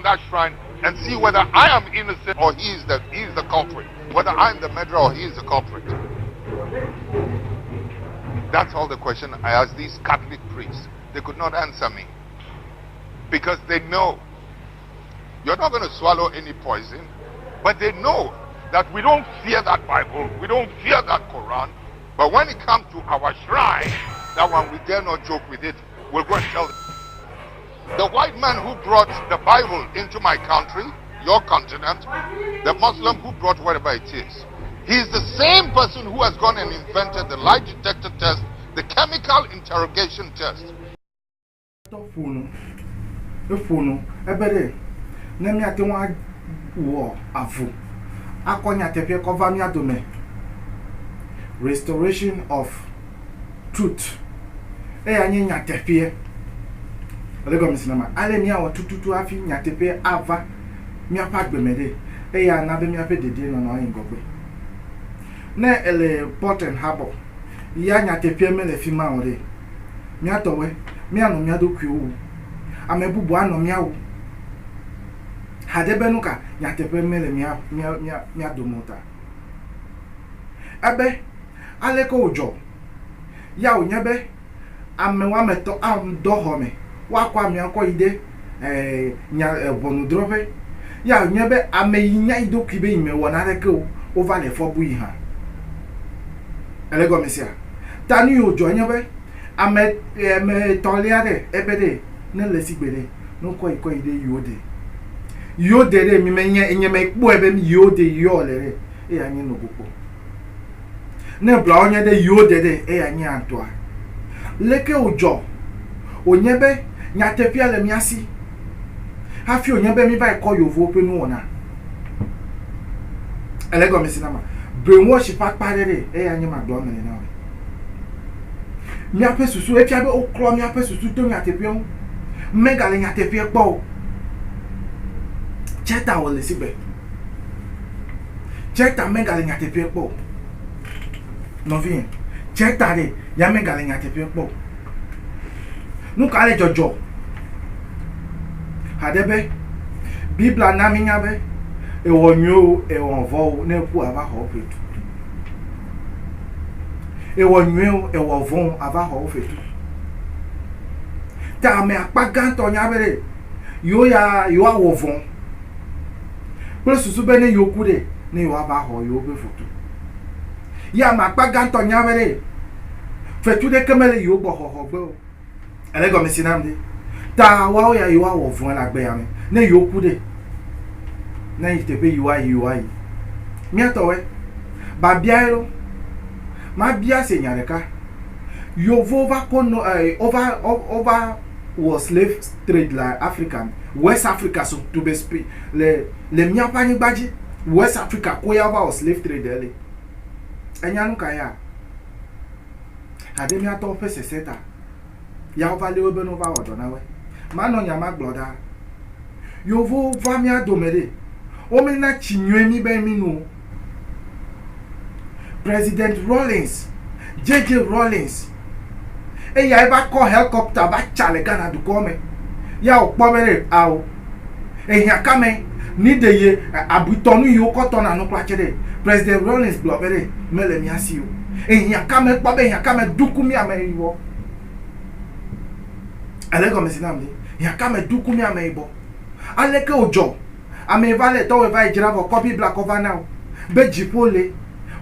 that shrine and see whether I am innocent or he is the culprit. Whether I am the murderer or he is the culprit. That's all the question I asked these Catholic priests. They could not answer me. Because they know you're not going to swallow any poison, but they know that we don't fear that Bible, we don't fear that Quran, but when it comes to our shrine, that one we dare not joke with it. We'll go and tell them. The white man who brought the Bible into my country, your continent, the Muslim who brought whatever it is, he is the same person who has gone and invented the lie detector test, the chemical interrogation test. Restoration of truth. Anyi nyatefie. Olego misinama. Ale mi awo tututu afi nyatepe ava mi apa gbemede. Ya na be mi ape dede no no ngogbe. Na ele Port and Harbour. Ya nyatefie me le fi ma ore. Mi atowe, mi anu mi adokwu owu. Amebubu anu mi awu. Hadebenuka nyatepe me le mi adomota. Abe aleko ojo ya onyebe amewa meto am dohome wa kwa mi akọ ide nya bonu drope ya onyebe ameyinya idokibe ime wona reke over le fobu iha elego mesia tani ojo nyebe ame toliare ebede ne lesigbere no ko ide yode re mi menye enyeme ikpo ebe mi yode yolere e anyi no gopo ne bla onye de yode de e anyi antoa leke ojo onyebe nyatepia le miasi hafi onyebe mi ba ko yovo penu ona elego mesinama brainwash pakparere e anyi magdo mene na mi ape susu e piabe okro mi ape susu to nyatepia mega le nyatepia gbo cheta wole sibe cheta mega le nyatepia gbo novien cheta de ya mega le nyatepia gbo nu kale jojo hadebe bibla na minyabe e wonyo e wonvo na ku ava ho fetu e wonyo e wonvo ava ho fetu ta me apaganto nyabere yo awovon plus susu bene yoku de ne yo ava ho yo be foto ya ma apaganto nyabere fetu de kemele yo gbo ho gbo elego mesinamde ta wa ya yo awovon la gbe ya me ne yoku de na itepe UI mi atowe ba biairo ma bia se nyareka yovo va kono over was slave trade like African West Africa so to be speak le mi apani gbaji West Africa ko ya over slave trade ele enyanu kaya ade mi ato pese seta ya over le obe no over odo na we ma no nyama gloda yovo va mi adomere omena chinwe mi be mi no President Rawlings JJ Rawlings ya eba call helicopter ba chale Ghana du come ya opomere awo ehian kame ni deye abutonu yo koton anu klachere President Rawlings blobere mele mi asiu ehian kame pobe ehian kame duku mi ameibo alego mesinamdi ehian kame duku mi ameibo aleke ojo ame vale to we vai jiravo copy black over now be jipole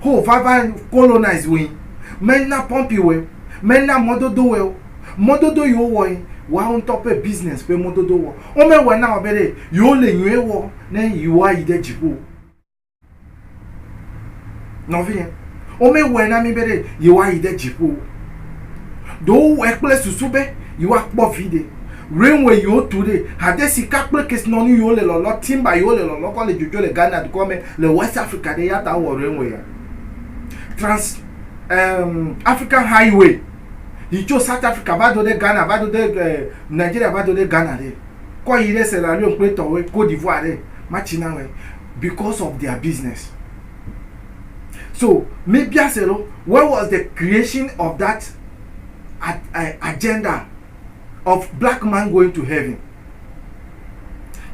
ho va colonize we men na pompi we men na mododo yo wo wa on top business pe mododo wo o me we na obere yo le nwe wo na yiwa ide jipo no vie o me we na mi bere yiwa ide jipo do we pele susube yiwa po vide rainway yo today hadesi kakple kes no ni yo le lo timba yo le lo ko le jojo le Ghana de come le West Africa de ya ta wo rainway trans African highway you chose South Africa ba do de Ghana ba do de Nigeria ba do de Ghana de ko ire Sierra Leone pe to we Côte d'Ivoire de machina we because of their business. So maybe asero where was the creation of that agenda of black man going to heaven?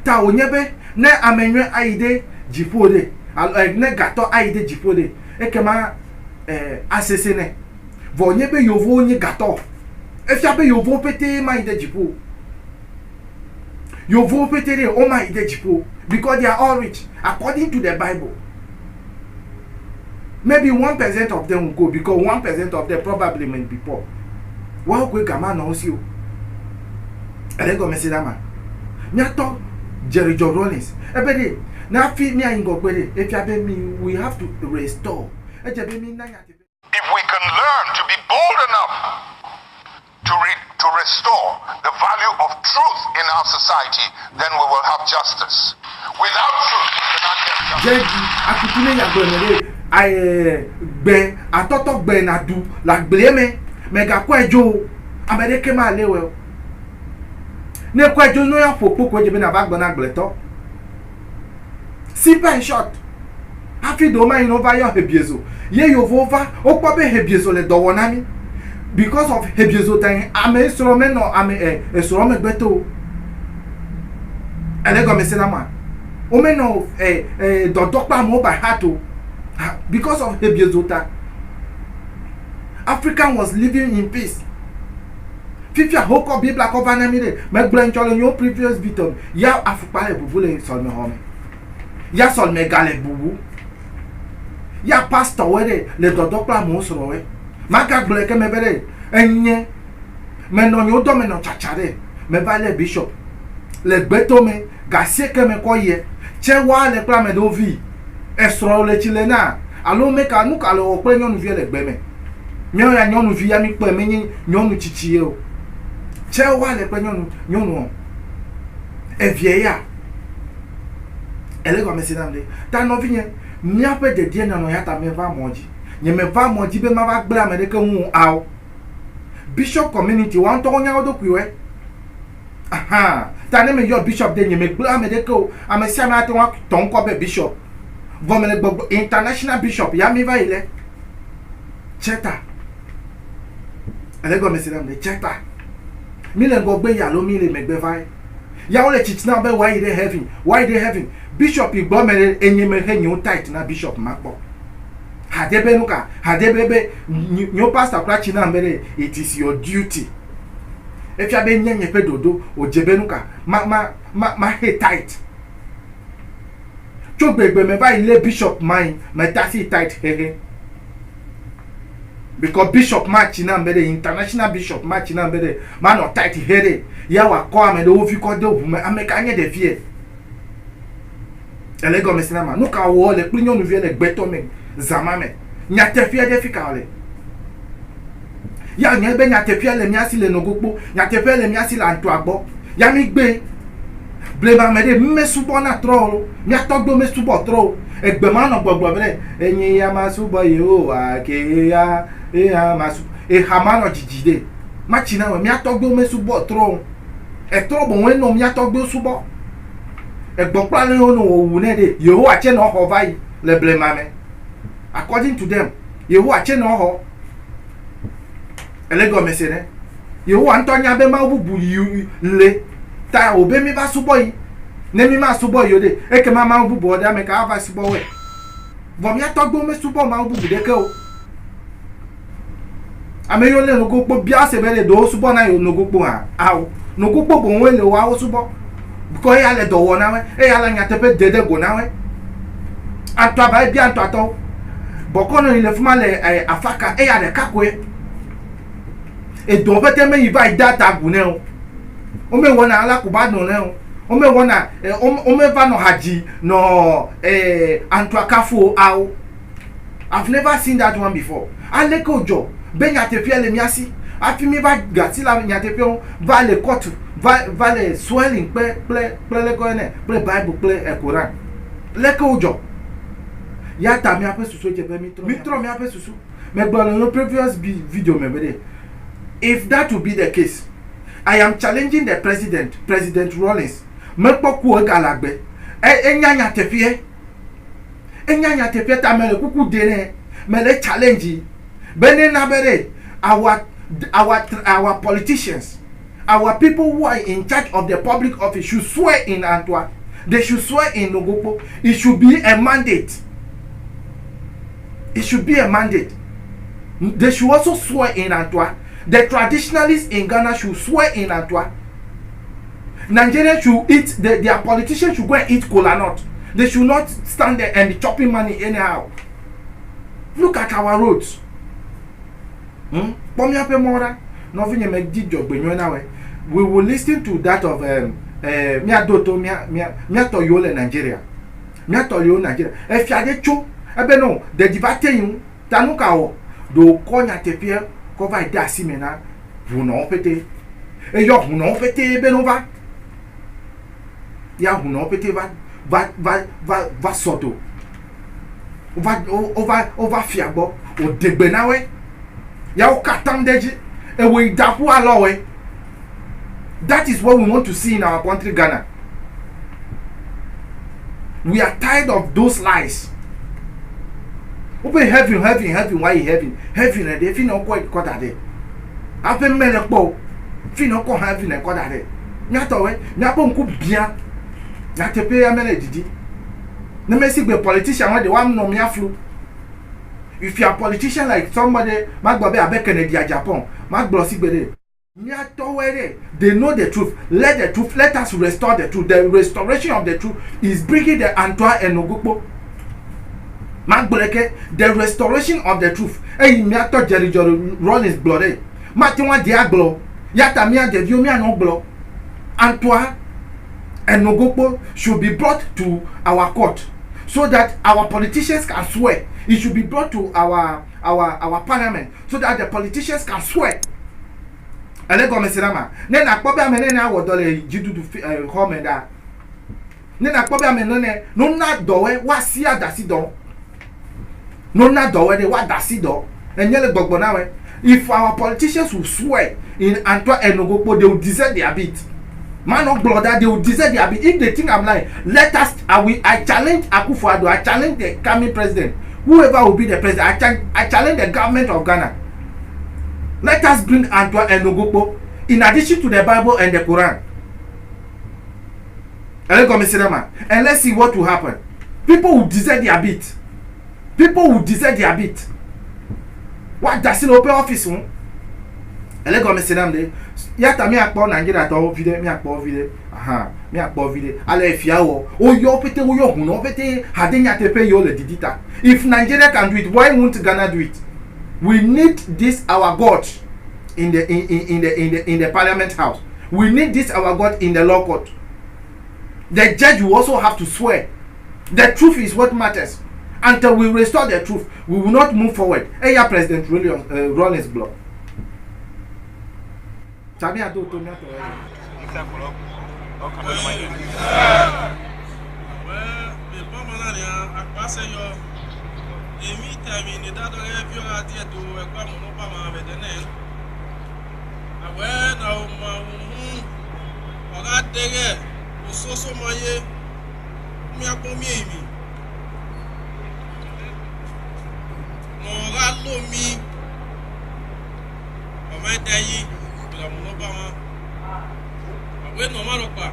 ta onyebe ne amenwe aide jipode ne gato aide jipode ekema asesene vo onyebe yovo onye gato efiabe yovo pete ma ide jipo yovo pete o ma ide jipo because they are all rich according to the Bible. Maybe 1% of them will go because 1% of them probably may be poor. Why quick a man knows you? And then go message that man. Nyato Jerry Joe Rollins. Ebede na fit me and go bede. If you have me, we have to restore. If we can learn to be bold enough to restore the value of truth in our society, then we will have justice. Without truth, we cannot get justice. Gbe atoto gbe na du la gbleme mega kwejo amerike ma lewe ne kwejo no ya popo kwejo be na bagbo na gbleto simple and short afi do ma inova yo hebiezo ye yo vova okpo be hebiezo le dowo na mi because of hebiezo tan ame soro me no ame soro me gbeto ele go me se na ma o me no dodokpa mo by heart o. Because of Hebiezota, African was living in peace. Fifia hoko Biblia cover na mire, me blancholo your previous biton. Ya afupale bubule sol me home. Ya sol me gale bubu. Ya pastor wede le dodokla mo soro we. Maka bleke me bere enye. Me no nyo do me no chachare. Me vale bishop. Le gbeto me gasie ke me koye. Che wa le kla me do vi. Esro le chilena alo meka nu ka lo pe nyonu vie le gbe me nyo ya nyonu vie ya mi pe me nyonu chichie o che wa le pe nyonu e vie ya ele go me sinamle ta no vie mi ape de die na no ya ta me va moji nye me va moji be ma va gbe america hu aw bishop community wan to nya odo kuwe aha ta ne me yo bishop de nye me gbe america o amesia na te wa ton ko be bishop Vomele Bobo international bishop Yamiva ile Cheta. Elego mesidam de Cheta. Mile gogbe ya lo mile megbe vai. Ya ole chitina be why they heaven? Why they heaven? Bishop igbo mere enyeme he nyu tight na bishop makpo. Hadebe nuka, hadebe nyu pastor kra china mere it is your duty. If you be nyenye pe dodo ojebe nuka ma he tight. Chogbe me va ile bishop mine me tasi tight hehe because bishop match na mbere international bishop match na mbere man o tight hehe ya wa ko ame do fi ko de obu ameka anye de vie elego me sinama no ka wo le plinyo no vie le gbeto me zama me nya tefie de fika ole ya nya be nya tefie le mi asi le nogokpo nya tefie le mi asi la nto agbo ya mi gbe bleba mede mesubo na tro mi atogbo mesubo tro egbe ma no gbogbo bere enyin ya masubo yo ake ya masu ha ma no jijide ma china we mi atogbo mesubo tro e tro bo we no mi atogbo subo egbo plane no owu ne de yo ache no ho vai le blema me according to them yo ache no ho elego mesere yo antonya be ma obubu le ta obe mi ba subo yi ne mi ma subo yo de eke ma bubu oda me ka ava subo we vo mi atogbo me subo ma bubu de ke o ame yo le no gopo bia se be le do subo na yo no gopo ha awo no gopo bo we le wa o subo because ya le do wo na we e ya la nya tepe dede go na we atwa ba bia atwa to boko no ile fuma le afaka e ya de kakwe e do bete me yi ba data gu ne o ome wona ala kuba no ne o ome wona ome va no haji no antwa kafu aw. I've never seen that one before. Aleko ojo be nya tefie le miasi afi mi va gati la nya tefie va le court va le swelling ple le ko ne ple Bible ple Quran leko ojo ya ta mi ape susu je be mitro mi ape susu me gbo no previous video me be. If that would be the case, I am challenging the President Rollins. Mepoku egalagbe. Enyanya tefie ta mele kuku dene mele challenge. Bene na bere our politicians, our people who are in charge of the public office should swear in Antwa. They should swear in Nogokpo. It should be a mandate. It should be a mandate. They should also swear in Antwa. The traditionalists in Ghana should swear in Antwa. Nigerians should eat, their politicians should go and eat kola nut. They should not stand there and be chopping money anyhow. Look at our roads. We will listen to that of Miadoto Miatoyole Nigeria. Miatoyole Nigeria. If you are cho, no, the debate you Tanukao, do Konya Tepia, cover Dasimena, Huno Pete, a yo Huno Pete Benova. Ya Huno Pete va soto. Over Fiabo, or Degbenawe. Ya Katam Deji, and we dapu aloe. That is what we want to see in our country, Ghana. We are tired of those lies. Open heaven, why you heaven? Heaven, and if you know quite cut at it. Open Melekbo, Fino call heaven and cut at it. Natowe, Napon could be a Natepe a melody. No message be politician when the one no me flu. If you are a politician like somebody, Magbabe Abekenedi Japan, Magblosi Bede. They know the truth. Let us restore the truth. The restoration of the truth is bringing the Antwa and Nogokpo. The restoration of the truth. Hey, Miato Jerry Rollins blood. Matiwa Diaglo. Yatamia de Diomia no blow. Antwa and Nogokpo should be brought to our court so that our politicians can swear. It should be brought to our parliament so that the politicians can swear. Elego mesirama ne na kpobe amene na wodole jidudu home da ne na kpobe amene no na dowe wasi adasi do no na dowe de wadasi do enyele gbogbo na we. If our politicians will swear in Antwa and Nogokpo, they will deserve their bit. Man of blood, they will deserve their bit. If they think I'm lying, let us. I challenge Akufo-Addo. I challenge the coming president, whoever will be the president. I challenge the government of Ghana. Let us bring Antwa and Nogokpo in addition to the Bible and the Quran. And let's see what will happen. People will deserve their bit. People will deserve their bit. What does it open office? Yata mi akpo Nigeria to vide mi akpo vide. Aha, mi akpo vide. Ale fiawo. O yo pete o yo huno pete hadenya tepe yo le didita. If Nigeria can do it, why won't Ghana do it? We need this our God in the Parliament House. We need this our God in the law court. The judge will also have to swear. The truth is what matters. Until we restore the truth, we will not move forward. Eya President Rollins block. Tabi ado to mi ato. Emi termine dado le viola tieto e kwa mo pa ma vedene. Awe na o ma oga dege o soso maye mi apo mi emi. Mo ga lo mi o ma dayi la mo pa ma. Awe no ma lo pa.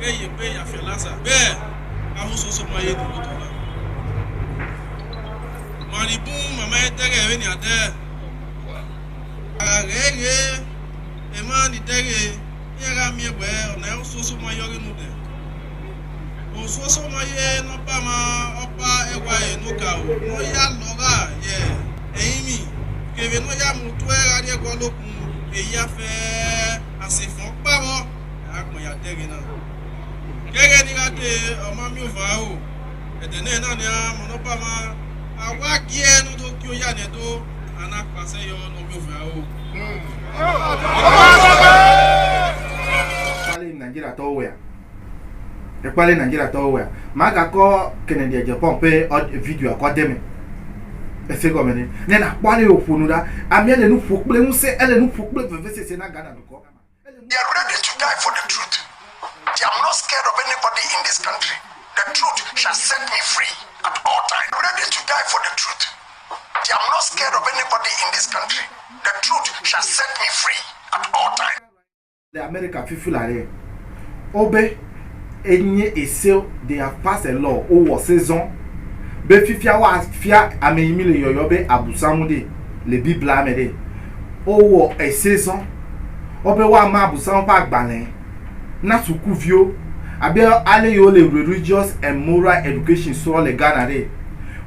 Eye pe ya fe lasa. Be a mo soso maye du to la. Maribum mama etere we ni ade agege e ma ni tere yera mi egbe ona ososo ma yori nu de ososo ma ye no pa ma opa ewa e no ka o no ya loga ye eyin mi keve no ya mu to era de ko lokun e ya fe asefon pawo agbon ya tere na gege ni ga de o ma mi o fa o edene na ni a mo no pa ma awa gie no do ki o ya ne do ana pase yo no mi ofa o Pale Nigeria to where e pale Nigeria to where maga ko Kennedy Japan pe video akademi e se go meni ne na pale ofunu da ami ele nu fokple mu se ele nu fokple veve se na Ghana ko they are ready to die for the truth. I'm not scared of anybody in this country. The truth shall set me free at all times. I'm ready to die for the truth. I'm not scared of anybody in this country. The truth shall set me free at all times. The America fifulare. Obe enye ese they have passed a law over saison. Be fifia wa fia ameyimi le yoyo be abusamude le bibla mede. Over a saison. Obe wa ma abusamu pa agbalen. Na sukuvio abe ale yo le religious and moral education so le Ghana de.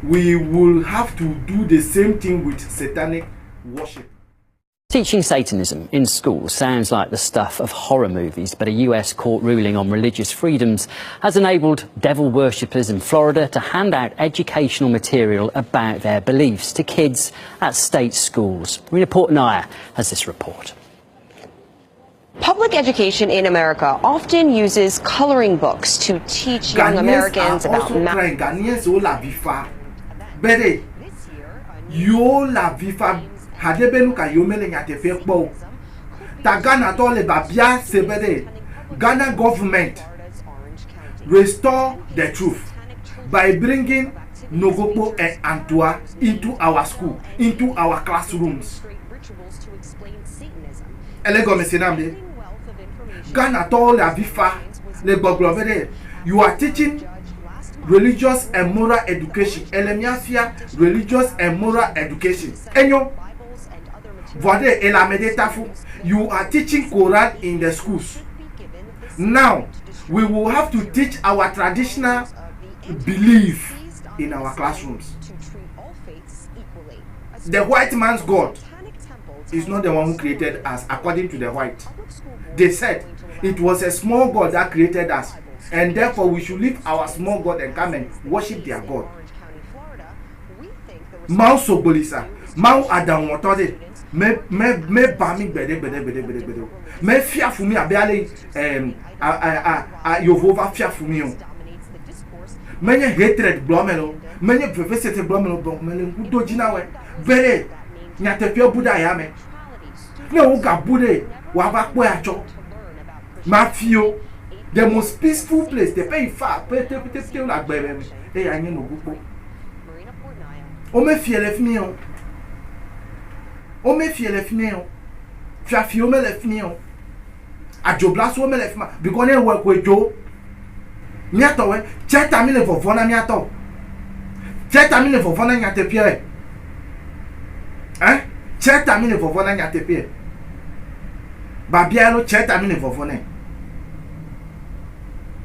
We will have to do the same thing with satanic worship. Teaching Satanism in schools sounds like the stuff of horror movies, but a US court ruling on religious freedoms has enabled devil worshippers in Florida to hand out educational material about their beliefs to kids at state schools. Marina Portnaya has this report. Public education in America often uses coloring books to teach young Americans about Ghanaians o la vifa. Bede, yo la vifa. Hadebenu ka yomele nyate fe kpo. Ta Ghana to le babia sebede. Ghana government restore the truth by bringing Nogopo and Antua into our school, into our classrooms. Elego mesenamde. Ghana to le avifa le gboglovede. You are teaching religious and moral education. Elemiafia religious and moral education. Enyo you are teaching Quran in the schools. Now, we will have to teach our traditional belief in our classrooms. The white man's God is not the one who created us, according to the white. They said it was a small God that created us, and therefore we should leave our small God and come and worship their God. Mao Sobolisa, Mao Adam Watode. Me bami bede me fia fumi abiale Yehova fia fumi o menye hatred blomelo menye professor blomelo blomelo kudo jina we bere nyate fia buda ya me ne wo ga bude wa ba po acho mafio the most peaceful place the pay far pete la gbere me e ya yin no gupo o me fie le fimi o o me fie le fimi o fia fie o me le fimi o ajobla so me le fima because ne work we jo mi ato we cheta mi le fofona mi ato cheta mi le fofona nyate pie cheta mi le fofona nyate pie ba bia lo cheta mi le fofona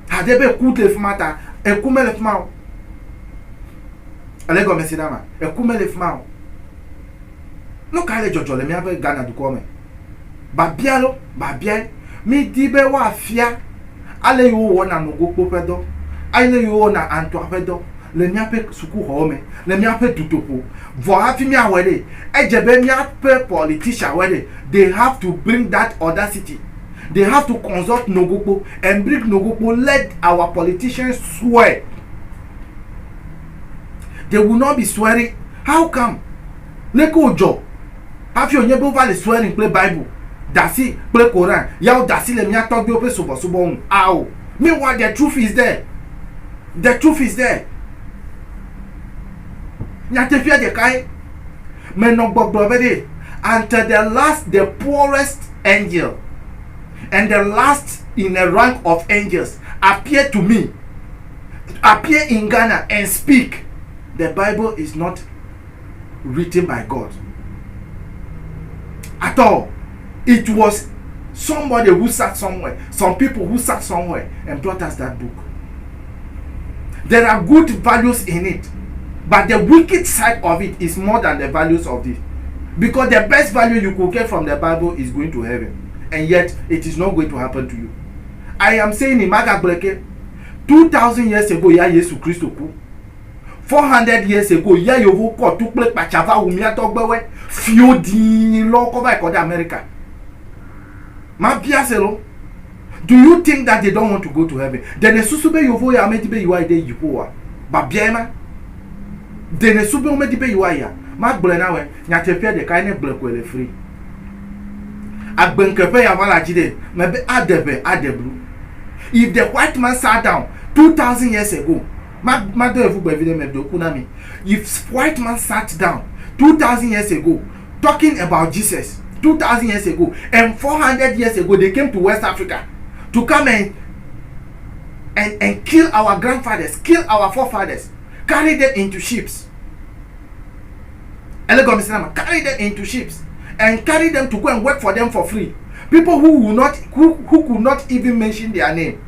hadebe ku le fimata e ku me le fima o alego mesidama e ku me le fima o no kale jojo le mi ave Ghana du kome ba bia mi dibe wa fia ale yo wona no gopo pedo ale yo wona anto pedo le mi ape suku home le mi ape tutopo vo hafi mi awede ejebe mi ape politician wede they have to bring that audacity. They have to consult Nogopo and bring Nogopo. Let our politicians swear. They will not be swearing. How come? Leko Ojo. Have you never valley swearing play Bible? Dasi play Quran. Yao dasi le miya talk bi ope sobo sobo. Ow. Meanwhile, the truth is there. The truth is there. Nyatefia de kai. Menogbogbobede. Until the poorest angel and the last in a rank of angels appear to me, appear in Ghana and speak, the Bible is not written by God at all. It was somebody who sat somewhere, some people who sat somewhere and brought us that book. There are good values in it, but the wicked side of it is more than the values of it, because the best value you could get from the Bible is going to heaven. And yet, it is not going to happen to you. I am saying in Magableke, 2,000 years ago, ya Yesu Christo ku. 400 years ago, ya Yovo ko tu plek pachava umia togbewe fio di lo ko ba ikoda America. Ma biaselo. Do you think that they don't want to go to heaven? Then susube Yovo ya medibe you are de yipoa. Ba biema. Then sube medibe you are ya. Ma gble na we, nyatefia de kai ne gble ko ele free. Agbenkepe ya wala jide maybe adebe adeblu. If the white man sat down 2,000 years ago, if white man sat down 2,000 years ago talking about Jesus, 2,000 years ago, and 400 years ago they came to West Africa to come and kill our grandfathers, kill our forefathers, carry them into ships. Carry them into ships and carry them to go and work for them for free. People who could not even mention their name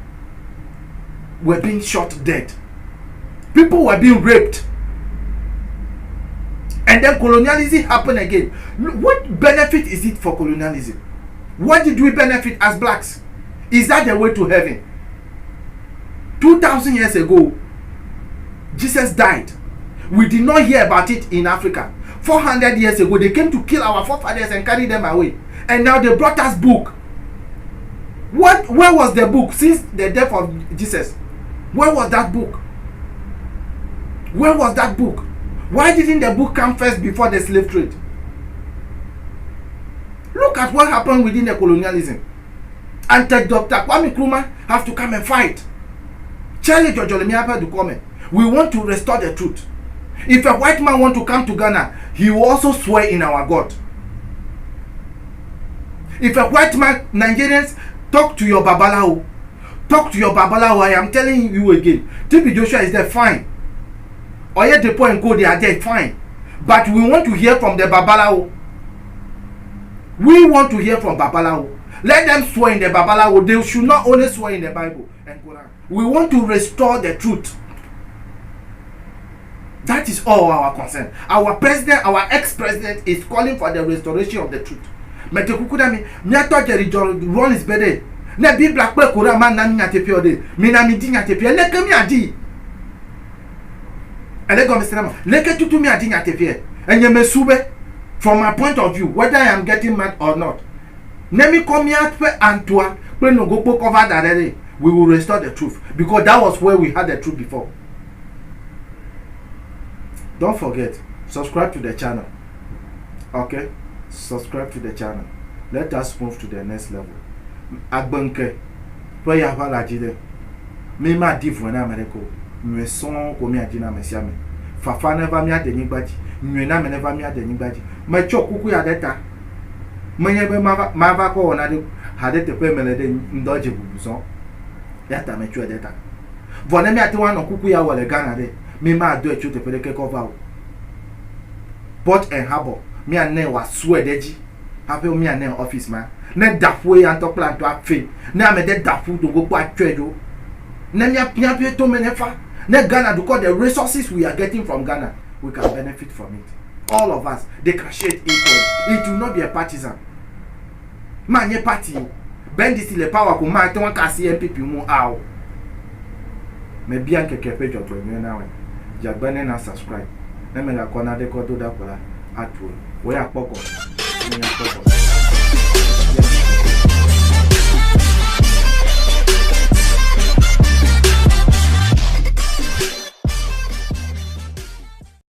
were being shot dead. People were being raped. And then colonialism happened again. What benefit is it for colonialism? What did we benefit as blacks? Is that the way to heaven? 2,000 years ago, Jesus died. We did not hear about it in Africa. 400 years ago, they came to kill our forefathers and carry them away. And now they brought us book. Where was the book since the death of Jesus? Where was that book? Where was that book? Why didn't the book come first before the slave trade? Look at what happened within the colonialism. And Dr. Kwame Nkrumah have to come and fight. Charlie Jojolemiapa to come. We want to restore the truth. If a white man want to come to Ghana, he will also swear in our God. If a white man, Nigerians, talk to your Babalawo. Talk to your Babalawo. I am telling you again. TB Joshua is there, fine. Oye Depo and Co, they are there, fine. But we want to hear from the Babalawo. We want to hear from Babalawo. Let them swear in the Babalawo. They should not only swear in the Bible and Quran. We want to restore the truth. That is all our concern. Our president, our ex-president is calling for the restoration of the truth. Mete kukudami, miato Jerry Ron is better. Ne bi black boy kura man na mi atepi ode. Mi na mi di atepi. Leke mi adi. Ele go mister leke tutu mi adi atepi. Enye me sube from my point of view, whether I am getting mad or not. Ne mi come here pe antwa, pe no go cover that. We will restore the truth because that was where we had the truth before. Don't forget, subscribe to the channel. Okay? Subscribe to the channel. Let us move to the next level. Agbanke, where you have a jide. Me ma div when America. Me son komi adina mesiame. Fafa never me ade nibadi. Me na me never me ade nibadi. Me chokuku ya deta. Me nyebe mava ko onade hadete pe melede ndoje bubuson. Yata me chue deta. Vone me ati wan kuku ya wole Ghana de. Me ma do echu te pele ke cover. Port and Harbor. Me and ne was swear deji. Have me and ne office man. Ne dafwe and to plan to afe. Ne ame de dafu to go kwa tredo. Ne mi apia to menefa. Ne Ghana because the resources we are getting from Ghana, we can benefit from it. All of us, they can share it equally. It will not be a partisan. Man ye party. Bend this le power ko man to wan ka CNPP mu aw. Me bien que page of me na we. Jagbane na subscribe. Na me la kona de ko do da kola atwo. We akpoko.